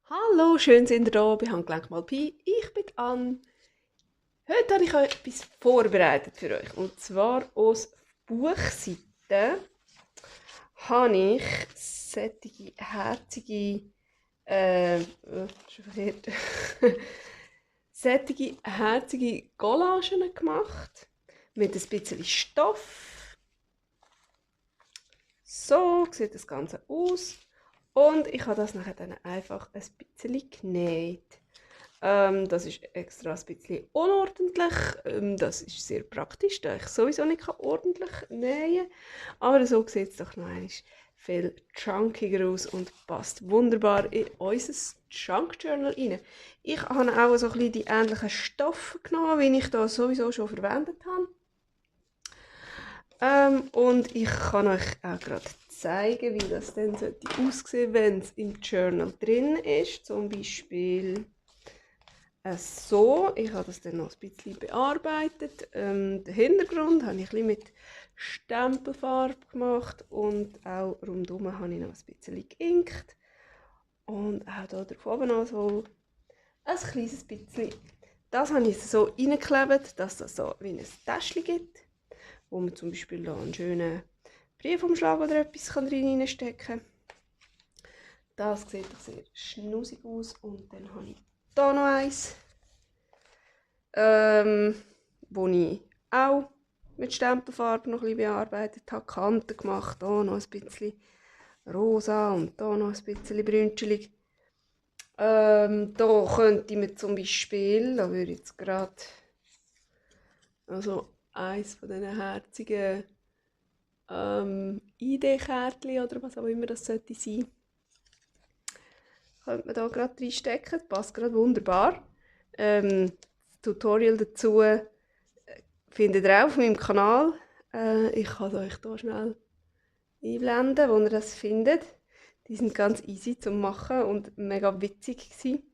Hallo, schön sind ihr da bei Handgelenk mal Pi. Ich bin Ann. Heute habe ich euch etwas vorbereitet für euch. Und zwar aus Buchseiten habe ich solche herzige, schon verkehrt, solche herzige Collagen gemacht. Mit ein bisschen Stoff. So sieht das Ganze aus. Und ich habe das nachher dann einfach ein bisschen genäht. Das ist extra ein bisschen unordentlich. Das ist sehr praktisch, da ich sowieso nicht ordentlich nähen kann. Aber so sieht es doch noch einmal viel chunkiger aus und passt wunderbar in unser Chunk Journal rein. Ich habe auch so ein bisschen die ähnlichen Stoffe genommen, wie ich da sowieso schon verwendet habe. Und ich kann euch auch gerade zeigen, wie das dann aussehen sollte, wenn es im Journal drin ist. Zum Beispiel so. Ich habe das dann noch ein bisschen bearbeitet. Den Hintergrund habe ich ein bisschen mit Stempelfarbe gemacht und auch rundherum habe ich noch ein bisschen geinkt. Und auch hier drauf oben noch so ein kleines bisschen. Das habe ich so reingeklebt, dass das so wie ein Täschchen gibt, wo man zum Beispiel da einen schönen Briefumschlag oder etwas reinstecken kann. Das sieht doch sehr schnusig aus. Und dann habe ich hier noch eins, wo ich auch mit Stempelfarbe noch ein bisschen bearbeitet habe, Kanten gemacht, hier noch ein bisschen rosa und hier noch ein bisschen brünschelig. Da könnte man zum Beispiel, da würde ich jetzt gerade also eins von diesen herzigen ID-Kärtchen oder was auch immer das sollte sein, könnte man da gerade reinstecken. Das passt gerade wunderbar. Das Tutorial dazu findet ihr auch auf meinem Kanal. Ich kann es euch hier schnell einblenden, wo ihr das findet. Die sind ganz easy zu machen und mega witzig gewesen.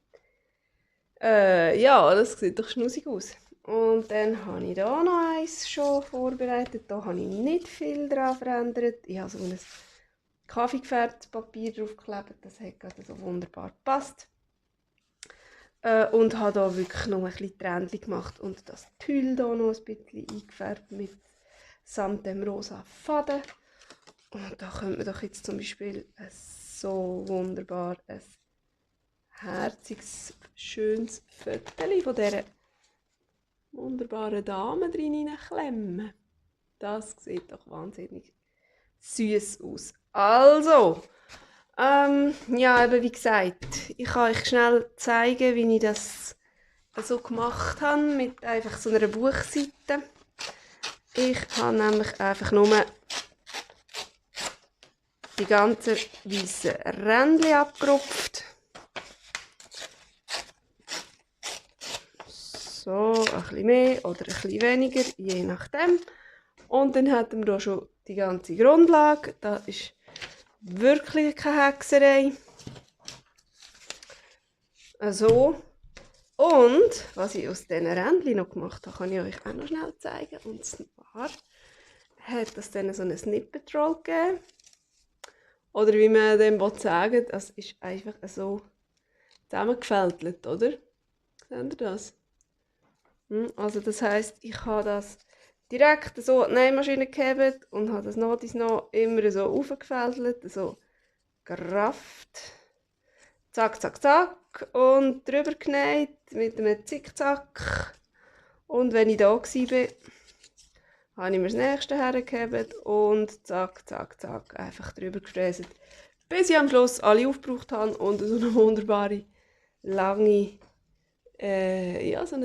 Ja, das sieht doch schnusig aus. Und dann habe ich hier noch eins schon vorbereitet. Da habe ich nicht viel daran verändert. Ich habe so ein kaffeegefärbtes Papier draufgeklebt. Das hat gerade so wunderbar gepasst. Und habe hier wirklich noch ein bisschen Trändchen gemacht und das Tüll hier noch ein bisschen eingefärbt mit samt dem rosa Faden. Und da könnte man doch jetzt zum Beispiel so wunderbar ein herziges, schönes Foto von dieser wunderbaren Dame drin klemmen. Das sieht doch wahnsinnig süß aus. Also, ja, eben wie gesagt, ich kann euch schnell zeigen, wie ich das so gemacht habe, mit einfach so einer Buchseite. Ich habe nämlich einfach nur die ganzen weißen Rändchen abgerupft. So, ein bisschen mehr oder ein bisschen weniger, je nachdem. Und dann hätten wir hier schon die ganze Grundlage. Das ist wirklich keine Hexerei. So. Und was ich aus diesen Rändchen noch gemacht habe, kann ich euch auch noch schnell zeigen. Und zwar hat das dann so einen Snippet Roll gegeben. Oder wie man dem sagen, das ist einfach so zusammengefältelt, oder? Seht ihr das? Also das heisst, ich habe das direkt so in die Nähmaschine gehabt und habe das noch immer so aufgefältelt, so gerafft. Zack, zack, zack und drüber genäht mit einem Zickzack. Und wenn ich da war, habe ich mir das nächste hergehabt und zack, zack, zack, einfach drüber gefräst. Bis ich am Schluss alle aufgebraucht habe und so eine wunderbare, lange, ja, so ein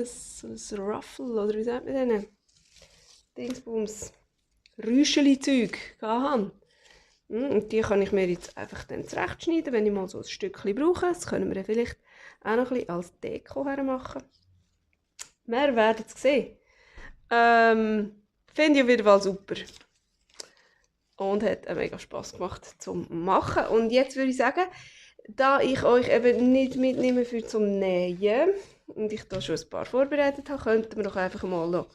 Ruffle, oder wie sagt man denn? Dingsbums, Rüscheli-Zeug hatte. Und die kann ich mir jetzt einfach dann zurechtschneiden, wenn ich mal so ein Stückchen brauche. Das können wir vielleicht auch noch ein bisschen als Deko hermachen. Wir werden es sehen. Finde ich auf jeden Fall super. Und hat mega Spass gemacht zum Machen. Und jetzt würde ich sagen, da ich euch eben nicht mitnehme für zum Nähen und ich da schon ein paar vorbereitet habe, könnten wir doch einfach mal noch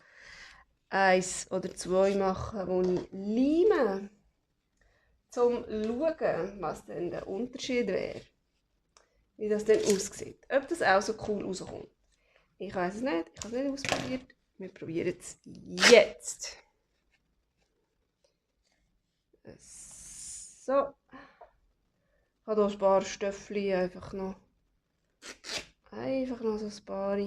eins oder zwei machen, wo ich leime, zum schauen, was denn der Unterschied wäre. wie das dann aussieht. Ob das auch so cool rauskommt. Ich weiß es nicht, ich habe es nicht ausprobiert. Wir probieren es jetzt. So. Ich habe hier ein paar Stöffli, einfach noch so ein paar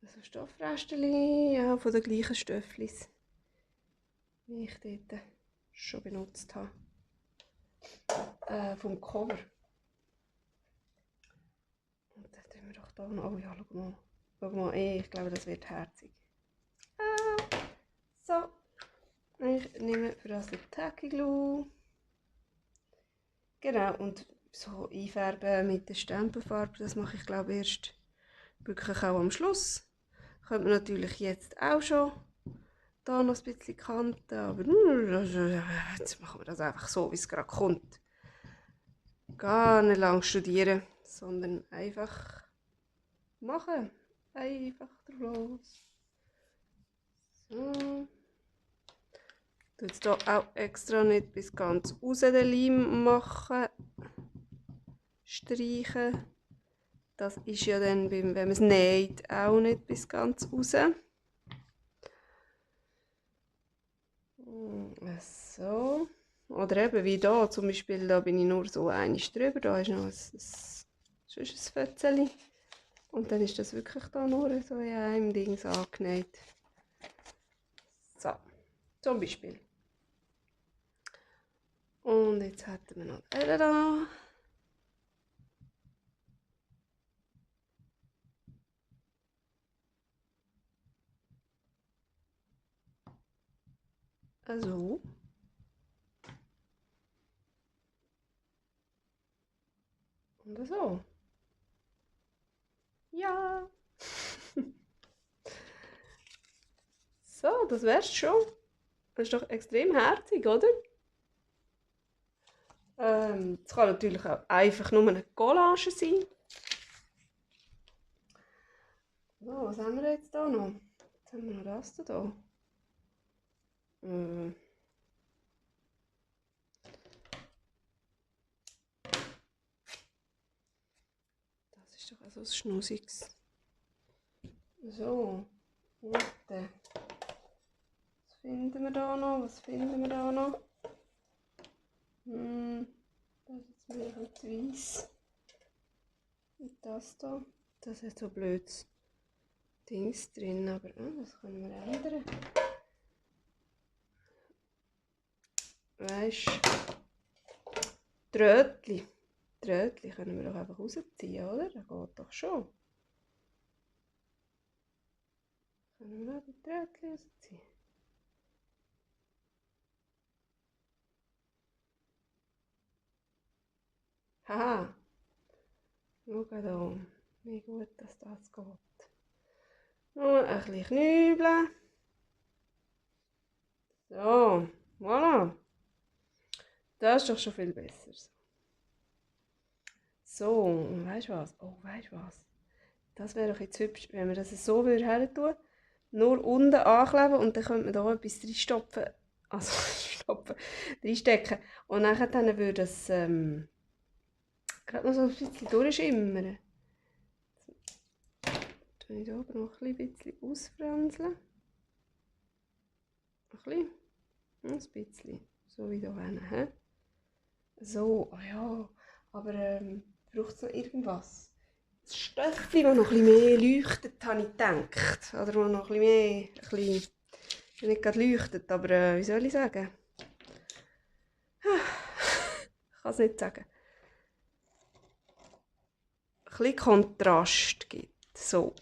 so Stoffrestchen, ja, von den gleichen Stöfflis, wie ich dort schon benutzt habe. Vom Cover. Und dann tun wir doch da noch, oh ja, schau mal. Schau mal, ich glaube, das wird herzig. So. Ich nehme für das den Tacky Glue. Genau, und so einfärben mit der Stempelfarbe, das mache ich glaube erst wirklich auch am Schluss. Könnte man natürlich jetzt auch schon da noch ein bisschen Kanten, aber jetzt machen wir das einfach so, wie es gerade kommt. Gar nicht lang studieren, sondern einfach machen. Einfach drauf. So. Ich tue jetzt hier auch extra nicht bis ganz raus den Leim machen. Streichen. Das ist ja dann, wenn man es näht, auch nicht bis ganz raus. So. Oder eben wie hier, zum Beispiel, da bin ich nur so einig drüber, da ist noch ein Fötzeli. Und dann ist das wirklich da nur so in einem Ding angenäht. So, zum Beispiel. Und jetzt hätten wir noch den da. Also. Und so. Ja. So, das wär's schon. Das ist doch extrem herzig, oder? Es kann natürlich auch einfach nur eine Collage sein. So, was haben wir jetzt da noch? Jetzt haben wir noch das da. Das ist doch auch so ein Schnusiges. So, warte. Was finden wir da noch? Was finden wir da noch? Das ist jetzt mir ein bisschen weiss. Und das da. Das hat so blödes Dings drin, aber das können wir ändern. Weisst du, Trötli können wir doch einfach rausziehen, oder? Das geht doch schon. Können wir auch die Trötli rausziehen? Haha! Schau hier, wie gut das geht. Nur ein bisschen knübeln. So, voilà. Das ist doch schon viel besser. So, weißt du was? Oh, weißt du was? Das wäre doch jetzt hübsch, wenn wir das so her tun. Nur unten ankleben und dann könnte man da etwas reinstopfen. Also reinstecken. Und dann würde es gerade noch so ein bisschen durchschimmern. Jetzt tue ich hier oben noch ein bisschen ausfranseln. Ein bisschen. So wie hier hinten. So, oh ja. Aber braucht es noch irgendwas? Das Stöckchen, das noch ein bisschen mehr leuchtet, habe ich gedacht. Oder das noch ein bisschen mehr, nicht gerade leuchtet, aber wie soll ich sagen? Ich kann es nicht sagen. Ein bisschen Kontrast gibt. So.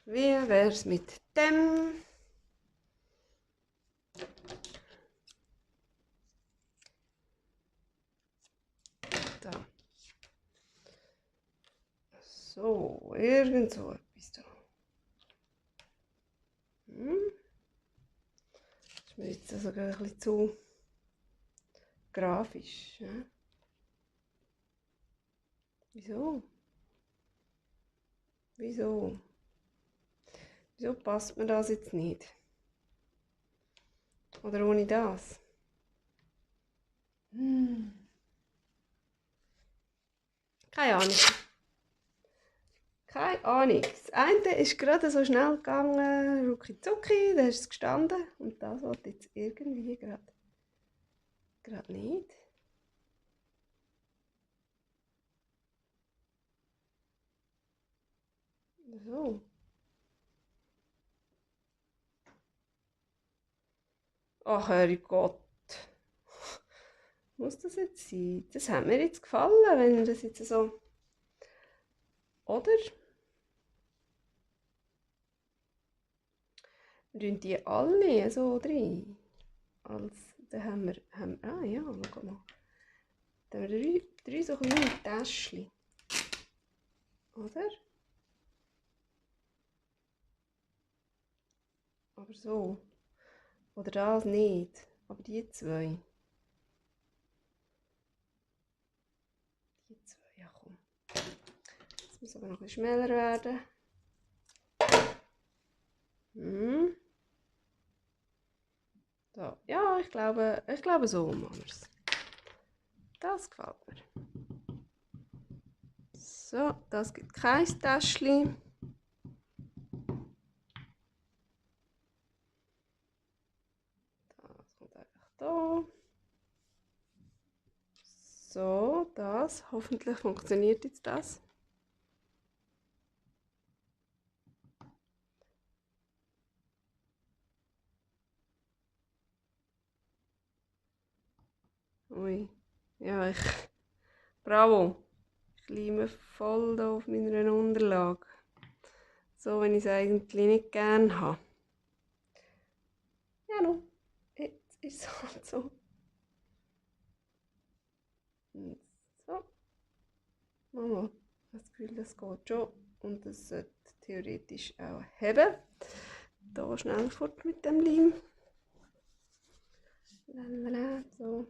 Wie wäre es mit dem? Da. So, irgend so etwas da. Das ist mir jetzt sogar ein bisschen zu grafisch. Ja? Wieso? Wieso Wieso passt mir das jetzt nicht? Oder ohne das? Keine Ahnung. Keine Ahnung. Das eine ist gerade so schnell gegangen, rucki zucki, da ist es gestanden. Und das wollte jetzt irgendwie gerade nicht. So. Ach, Herrgott. Muss das jetzt sein? Das hat mir jetzt gefallen, wenn das jetzt so... Oder? Wir tun die alle so rein. Dann haben wir... Ah ja, schau mal. Dann haben wir drei so kleine Täschchen. Oder? Aber so. Oder das nicht. Aber die zwei. Die zwei, ja komm. Das muss aber noch ein bisschen schmäler werden. So. Ja, ich glaube so machen wir es. Das gefällt mir. So, das gibt kein Täschchen. Das kommt einfach da. So, das. Hoffentlich funktioniert jetzt das. Ui. Ja, bravo. Ich liebe voll da auf meiner Unterlage. So, wenn ich es eigentlich nicht gerne habe. Ja, no. Jetzt ist es halt so. Und so. Mama, ich habe das Gefühl, das geht schon. Und das sollte theoretisch auch heben. Da schnell fort mit dem Leim. Lalala, so.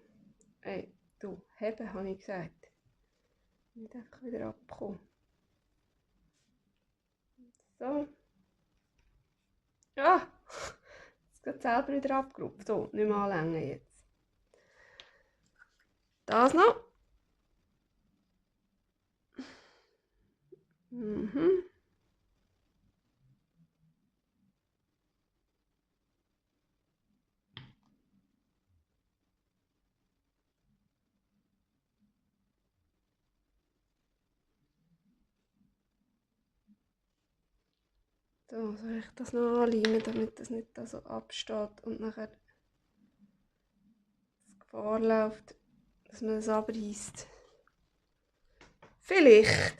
Ey, du, heben habe ich gesagt. Nicht einfach wieder abkommen. So. Ah! Es geht selber wieder abgerupft. So, nicht mehr anlängen jetzt. Das noch. Mhm. So, soll ich das noch anleimen, damit das nicht da so absteht und nachher die Gefahr läuft, dass man es abreißt. Vielleicht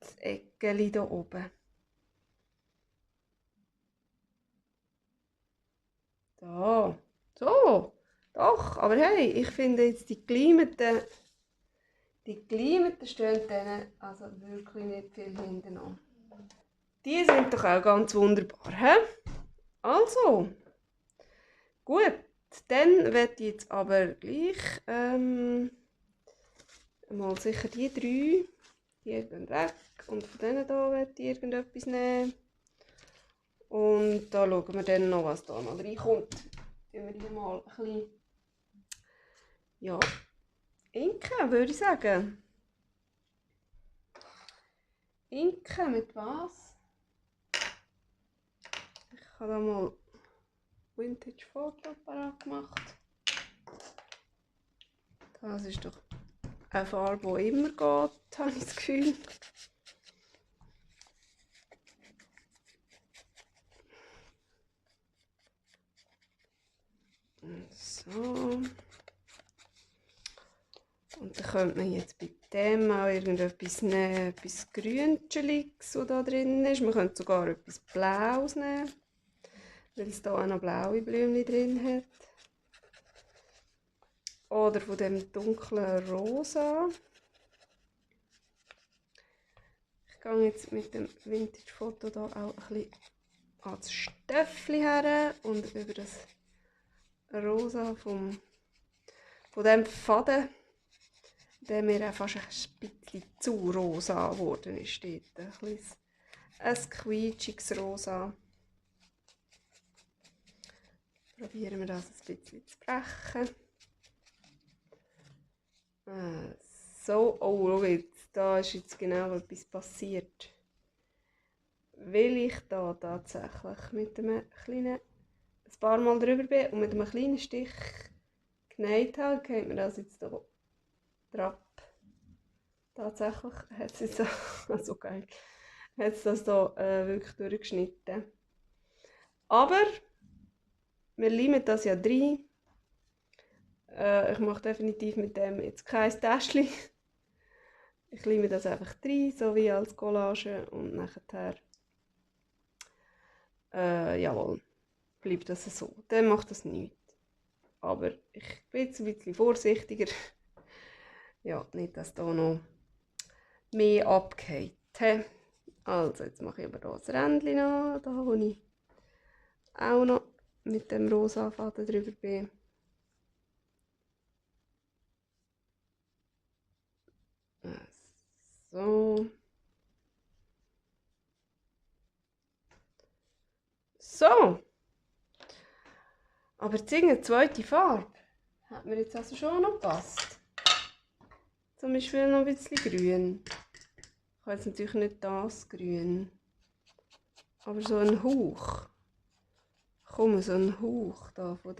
das Eckeli hier oben. Da. So. Doch, aber hey, ich finde jetzt die geleimten stehen denen also wirklich nicht viel hinten an. Die sind doch auch ganz wunderbar, hä? Also, gut, dann werde ich jetzt aber gleich mal sicher die drei, die gehen weg und von denen hier werde ich irgendetwas nehmen. Und da schauen wir dann noch, was da noch reinkommt. Tun wir hier mal ein bisschen, ja, inken, würde ich sagen. Inken mit was? Ich habe da mal Vintage Foto parat gemacht. Das ist doch eine Farbe, die immer geht, habe ich das Gefühl. So. Und dann könnte man jetzt bei dem auch irgendetwas nehmen, etwas Grüncheliges, das da drin ist. Man könnte sogar etwas Blaues nehmen, weil es hier auch noch blaue Blümchen drin hat. Oder von dem dunklen Rosa. Ich gehe jetzt mit dem Vintage-Foto hier auch ein bisschen ans Stöffli her und über das Rosa von dem Faden, der mir auch fast ein bisschen zu rosa geworden ist. Dort. Ein quietschiges Rosa. probieren wir das ein bisschen zu brechen. So, oh, schau jetzt, da ist jetzt genau etwas passiert. Weil ich da tatsächlich mit einem kleinen, ein paar Mal drüber bin und mit einem kleinen Stich genäht habe, geht mir das jetzt hier drauf. Tatsächlich hat es jetzt so geil, hat es das hier wirklich durchgeschnitten. Aber wir lieben das ja rein. Ich mache definitiv mit dem jetzt kein Täschchen. Ich liebe das einfach rein, so wie als Collage und nachher, jawohl, bleibt das so. Dann macht das nichts. Aber ich bin jetzt ein bisschen vorsichtiger. Ja, nicht, dass da noch mehr abgeht. Also, jetzt mache ich aber hier das Rändchen noch, da wo ich auch noch mit dem rosa Faden drüber bin. So. So. Aber jetzt eine zweite Farbe hat mir jetzt also schon noch gepasst. Zum Beispiel noch ein bisschen grün. Ich habe jetzt natürlich nicht das Grün. Aber so ein Hauch. Komm, so ein Hauch da von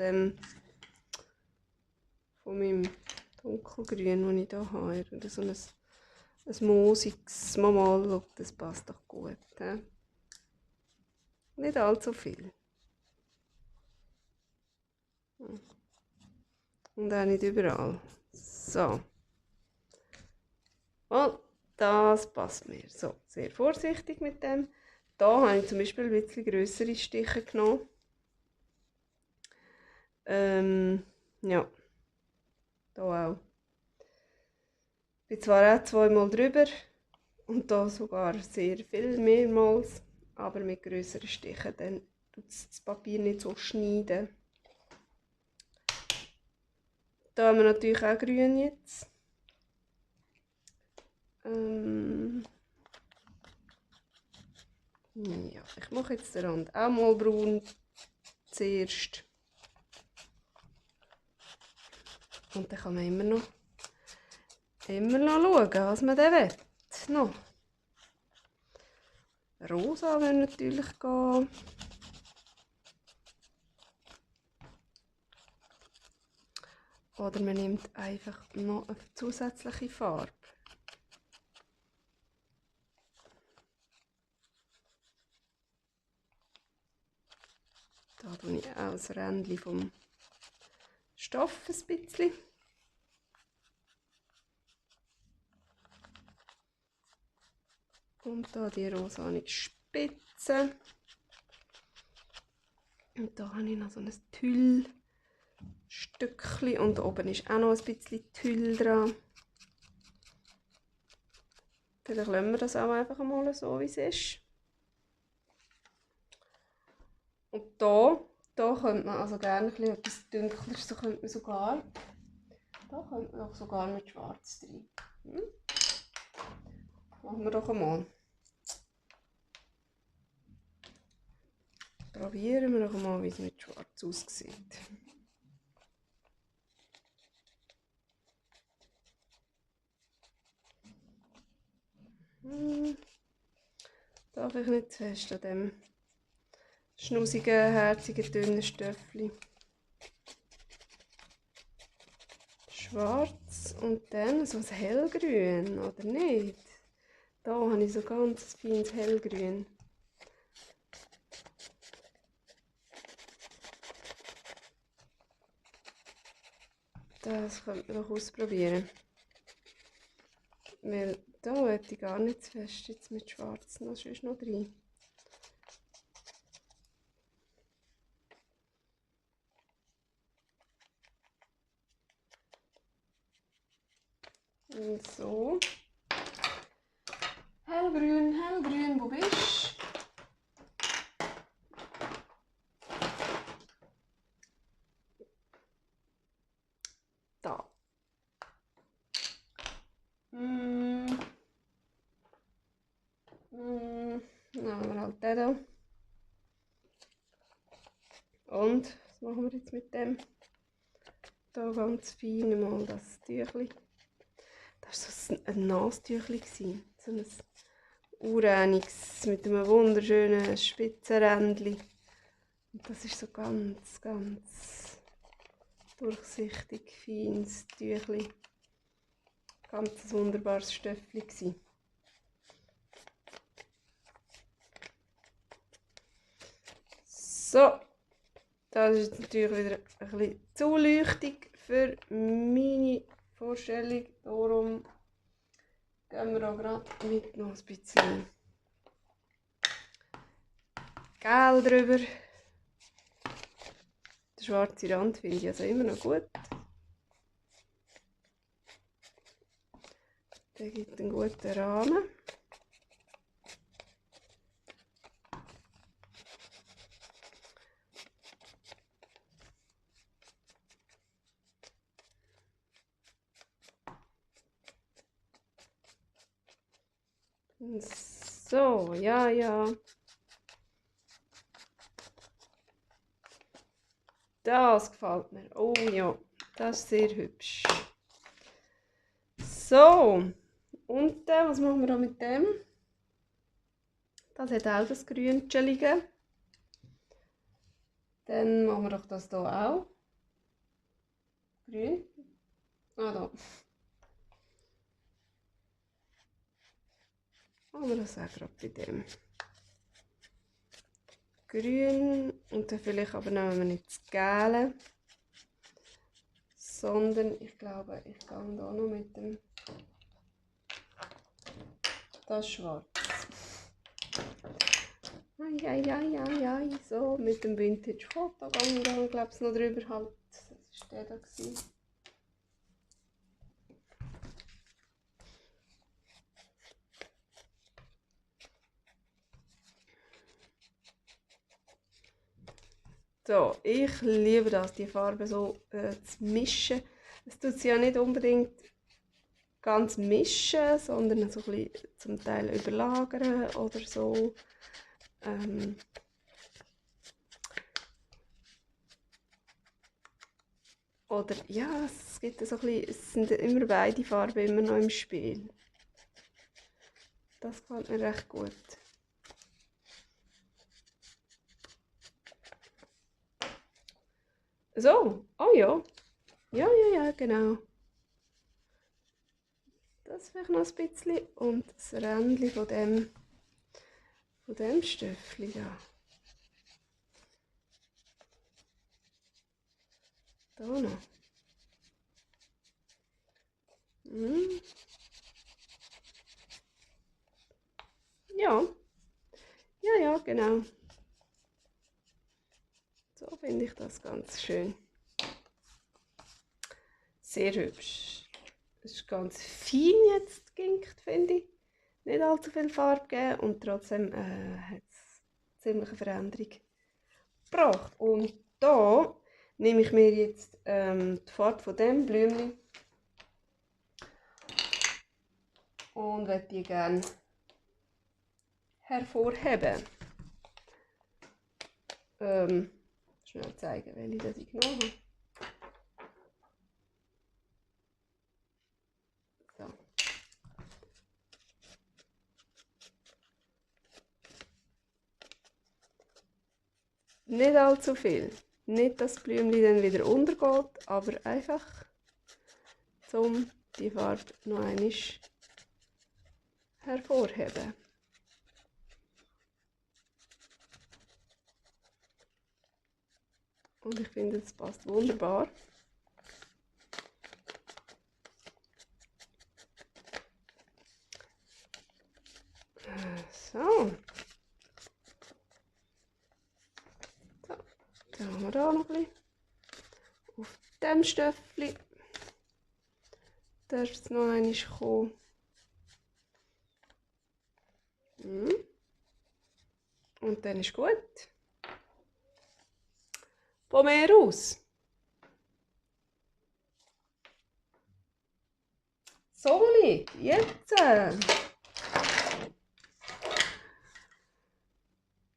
meinem dunkelgrün, das ich hier habe. Oder so ein moosiges Mal, das passt doch gut. He? Nicht allzu viel. Und auch nicht überall. So. Und das passt mir. So, sehr vorsichtig mit dem. Da habe ich zum Beispiel ein bisschen grössere Stiche genommen. Ja. Hier auch. Ich bin zwar auch zweimal drüber und da sogar sehr viel mehrmals, aber mit grösseren Stichen. Dann tut das Papier nicht so schneiden. Da haben wir natürlich auch grün jetzt. Ja, ich mache jetzt den Rand auch mal braun zuerst. Und dann kann man immer noch schauen, was man dann will. Noch. Rosa würde natürlich gehen. Oder man nimmt einfach noch eine zusätzliche Farbe. Da tue ich auch das Rändchen vom Stoff ein bisschen. Und da die rosane Spitze. Und da habe ich noch so ein Tüllstückchen. Und oben ist auch noch ein bisschen Tüll dran. Vielleicht lassen wir das auch einfach mal so, wie es ist. Und da könnte man also gerne etwas Dunkleres, so könnte man sogar, da könnte man doch sogar mit Schwarz drin. Machen wir doch einmal. Probieren wir doch mal, wie es mit Schwarz aussieht. Darf ich nicht zu fest an dem schnusigen, herzigen, dünnen Stöffli. Schwarz und dann so ein hellgrün, oder nicht? Da habe ich so ganz feines hellgrün. Das könnte man doch ausprobieren. Weil da hätte ich gar nicht zu fest jetzt mit Schwarz noch drin. Und so. Hellgrün, wo bist du? Da. Dann haben wir halt den hier. Und, was machen wir jetzt mit dem? Da ganz fein mal das Tüchli. Das war so ein Nastüchli, so ein urähniges mit einem wunderschönen Spitzenrändchen. Und das ist so ganz, ganz durchsichtig, feines Tüchli. Ganz ein wunderbares Stöffli. So, das ist jetzt natürlich wieder ein bisschen zu leuchtig für meine Vorstellung. Darum gehen wir auch gerade mit noch ein bisschen Gel drüber. Der schwarze Rand finde ich also immer noch gut. Der gibt einen guten Rahmen. So, ja. Das gefällt mir. Oh ja, das ist sehr hübsch. So, und was machen wir da mit dem? Das hat auch das Grünchelige. Dann machen wir doch das hier auch. Grün. Ah, da. Machen wir das auch gerade bei dem. Grün und dann vielleicht aber nehmen wir nicht das Gelbe, sondern ich glaube, ich gehe hier noch mit dem das Schwarz. Ai, so mit dem Vintage Foto gehe ich glaube ich noch drüber halt. Das war der da gewesen. So, ich liebe das, die Farben so zu mischen. Es tut sie ja nicht unbedingt ganz mischen, sondern so ein bisschen zum Teil überlagern oder so. Oder ja, es gibt so ein bisschen, es sind immer beide Farben immer noch im Spiel. Das gefällt mir recht gut. So, oh ja. Ja, genau. Das vielleicht noch ein bisschen und das Rändchen von dem Stöffli da. Da noch. Ja, genau. So finde ich das ganz schön. Sehr hübsch. Es ist ganz fein jetzt geginkt, finde ich. Nicht allzu viel Farbe gegeben und trotzdem hat es ziemlich eine Veränderung gebracht. Und da nehme ich mir jetzt die Farbe von dem Blümchen und möchte die gerne hervorheben. Schnell zeigen, welche ich genommen habe. So. Nicht allzu viel. Nicht, dass das Blümchen dann wieder untergeht, aber einfach, um die Farbe noch einmal hervorheben. Und ich finde, es passt wunderbar. So. Dann haben wir da noch ein bisschen. Auf dem Stöffli darf es noch einmal kommen. Und dann ist gut. Von mir aus. Soli, jetzt.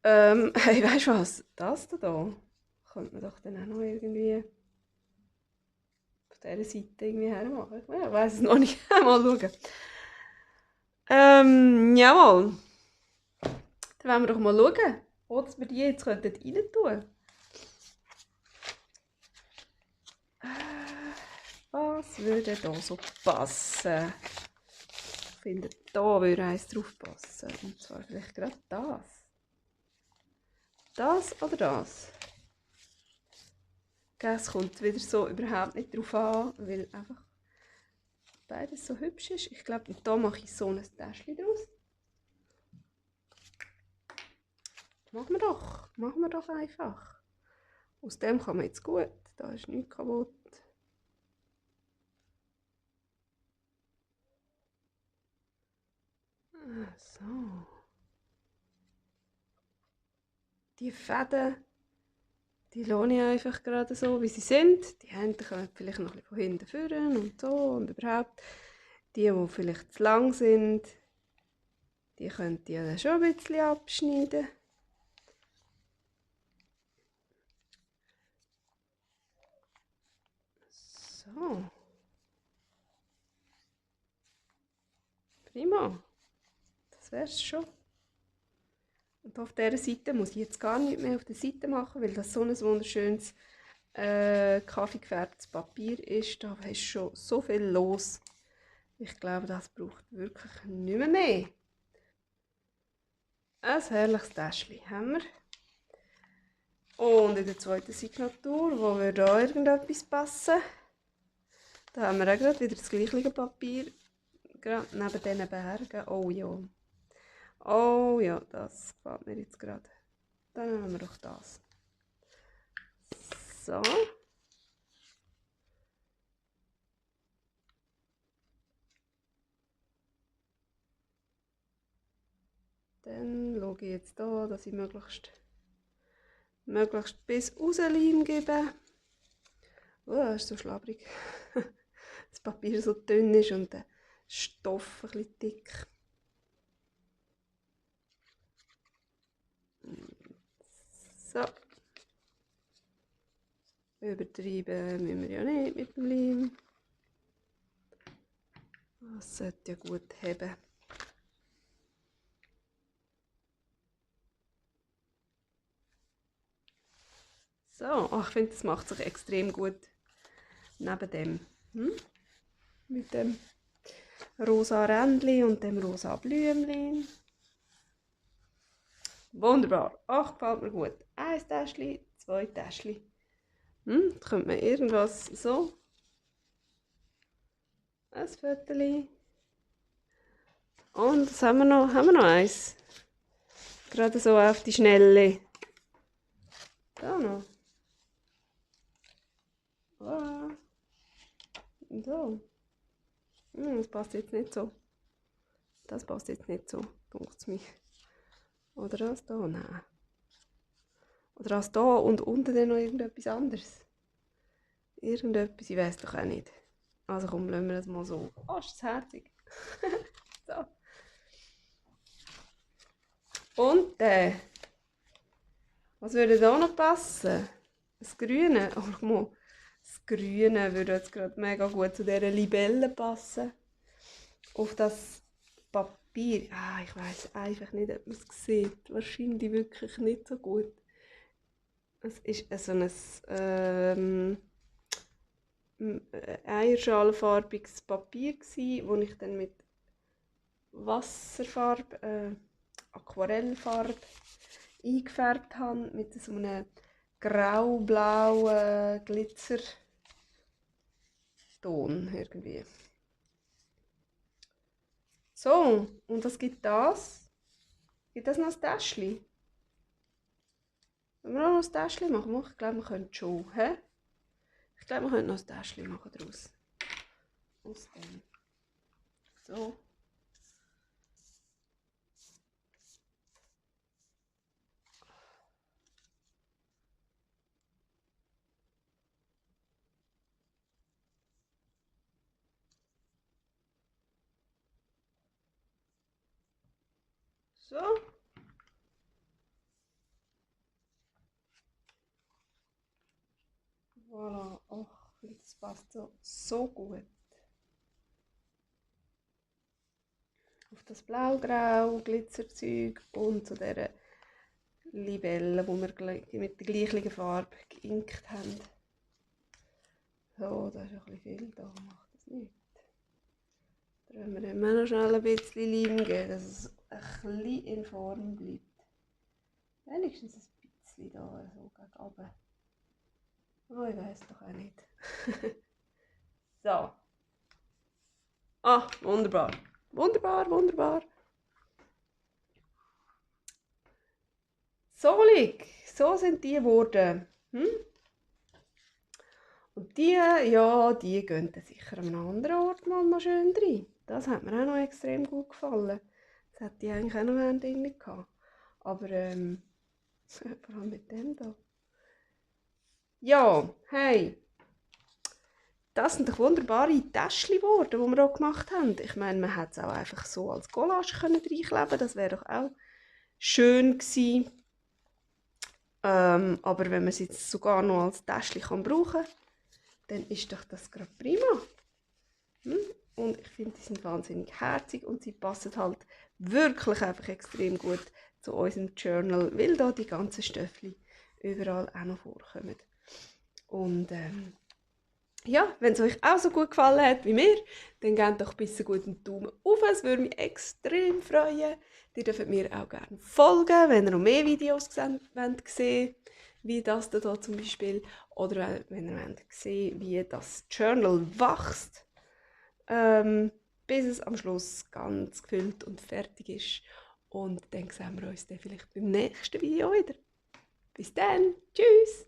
Hey, weißt du was? Das da könnte man doch dann auch noch irgendwie auf dieser Seite irgendwie hermachen. Ich weiss es noch nicht. Mal schauen. Jawohl. Dann wollen wir doch mal schauen, wo dass wir die jetzt rein tun könnten. Was würde da so passen? Ich finde, da würde eins drauf passen. Und zwar vielleicht gerade das. Das oder das? Es kommt wieder so überhaupt nicht drauf an, weil einfach beides so hübsch ist. Ich glaube, da mache ich so ein Täschchen draus. Machen wir doch einfach. Aus dem kann man jetzt gut, da ist nichts kaputt. So. Die Fäden, die lasse ich einfach gerade so, wie sie sind. Die Hände kommen vielleicht noch ein bisschen von hinten führen und so und überhaupt. Die vielleicht zu lang sind, die könnt ihr dann schon ein bisschen abschneiden. So. Prima. Das wäre es schon. Und auf dieser Seite muss ich jetzt gar nicht mehr auf der Seite machen, weil das so ein wunderschönes kaffeegefärbtes Papier ist. Da ist schon so viel los. Ich glaube, das braucht wirklich nicht mehr. Ein herrliches Täschchen haben wir. Und in der zweiten Signatur, wo würde da irgendetwas passen? Da haben wir auch gerade wieder das gleiche Papier. Gerade neben diesen Bergen. Oh ja. Oh ja, das gefällt mir jetzt gerade. Dann nehmen wir doch das. So. Dann schaue ich jetzt hier, dass ich möglichst bis raus Leim gebe. Oh, das ist so schlabrig. Das Papier so dünn ist und der Stoff ein bisschen dick. So. Übertreiben müssen wir ja nicht mit dem Leim. Das sollte ja gut haben. So, ich finde, das macht sich extrem gut neben dem. Mit dem rosa Rändchen und dem rosa Blümchen. Wunderbar. Ach, gefällt mir gut. Ein Täschchen, zwei Täschchen. Da könnte man irgendwas so. Ein Viertel. Und was haben wir noch? Haben wir noch eins? Gerade so auf die Schnelle. Da noch. Ah. So. Das passt jetzt nicht so. Das passt jetzt nicht so, denkt es mir. Oder das da? Nein. Oder das da und unten dann noch irgendetwas anderes. Irgendetwas, ich weiß doch auch nicht. Also komm, lassen wir das mal so. Oh, ist das herzig. So. Und was würde da noch passen? Das Grüne. Oh, guck mal. Das Grüne würde jetzt gerade mega gut zu dieser Libelle passen. Auf das Papier. Ah, ich weiß einfach nicht, ob man es sieht. Wahrscheinlich wirklich nicht so gut. Es ist so ein eierschalenfarbiges Papier, das ich dann mit Wasserfarbe, Aquarellfarbe eingefärbt habe, mit so einem grau-blauen Glitzerton irgendwie. So, und was gibt das? Gibt das noch ein Täschchen? Wenn wir noch ein Täschchen machen? Ich glaube, wir können schon. He? Ich glaube, wir können noch ein Täschchen machen daraus. Aus dem. So. So. Voilà. Ach, ich finde, das passt so gut. Auf das Blau-Grau Glitzerzeug und zu dieser Libelle, die wir mit der gleichen Farbe geinkt haben. So, da ist ein bisschen viel da, macht das nicht. Da wollen wir dem noch schnell ein bisschen Leim geben, dass es ein bisschen in Form bleibt. Wenigstens ein bisschen da, so gegen oben. Oh, ich weiß doch auch nicht. So. Ah, wunderbar. Wunderbar, wunderbar. So sind die geworden. Und die, ja, die gehen dann sicher an einem anderen Ort mal noch schön rein. Das hat mir auch noch extrem gut gefallen. Das hätte ich eigentlich auch noch gerne drin gehabt. Aber, vor allem mit dem da. Ja, hey. Das sind doch wunderbare Täschchen geworden, die wir auch gemacht haben. Ich meine, man hätte es auch einfach so als Collage reinkleben können. Das wäre doch auch schön gewesen. Aber wenn man es jetzt sogar noch als Täschchen brauchen kann, dann ist doch das gerade prima. Und ich finde, die sind wahnsinnig herzig und sie passen halt wirklich einfach extrem gut zu unserem Journal, weil da die ganzen Stöffli überall auch noch vorkommen. Und ja, wenn es euch auch so gut gefallen hat wie mir, dann gebt doch bitte einen guten Daumen auf. Es würde mich extrem freuen. Ihr dürft mir auch gerne folgen, wenn ihr noch mehr Videos sehen wollt, wie das da zum Beispiel. Oder wenn ihr sehen wollt, wie das Journal wächst, bis es am Schluss ganz gefüllt und fertig ist. Und dann sehen wir uns dann vielleicht beim nächsten Video wieder. Bis dann, tschüss!